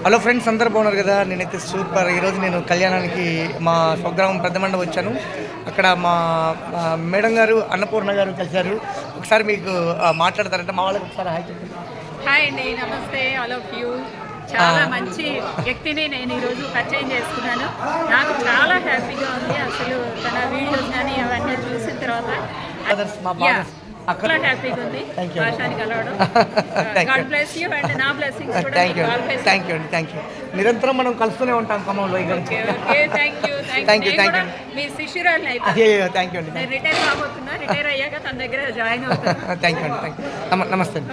Hello friends, అందరు బాగున్నారు కదా. నేనైతే సూపర్. ఈరోజు నేను కళ్యాణానికి మా స్వగ్రామం పెద్దమండ వచ్చాను. అక్కడ మా మేడం గారు అన్నపూర్ణ గారు కలిశారు. ఒకసారి మీకు మాట్లాడతారంటే మా వాళ్ళకి ఒకసారి హాయ్ చెప్పండి. హాయ్ అండి, నమస్తే ఆల్ ఆఫ్ యూ. చాలా మంచి వ్యక్తిని నేను ఈరోజు పరిచయం చేసుకున్నాను. నాకు చాలా హ్యాపీగా ఉంది. అసలు తన వీడియోస్ కానీ అవన్నీ చూసిన తర్వాత మా చాలా హ్యాపీగా ఉంది భాషాని కలవడం. గాడ్ బ్లెస్ యూ అండ్ నా బ్లెస్సింగ్స్ కూడా థ్యాంక్ యూ అండి. Thank you. నిరంతరం మనం కలుస్తూనే ఉంటాం ఖమ్మంలో. Thank you. మీ శిష్యురాలు థ్యాంక్ యూ అండి. నేను రిటైర్ కాబోతున్నా. రిటైర్ అయ్యాక తన దగ్గర జాయిన్ అవుతాను. థ్యాంక్ యూ అండి. నమస్తే అండి.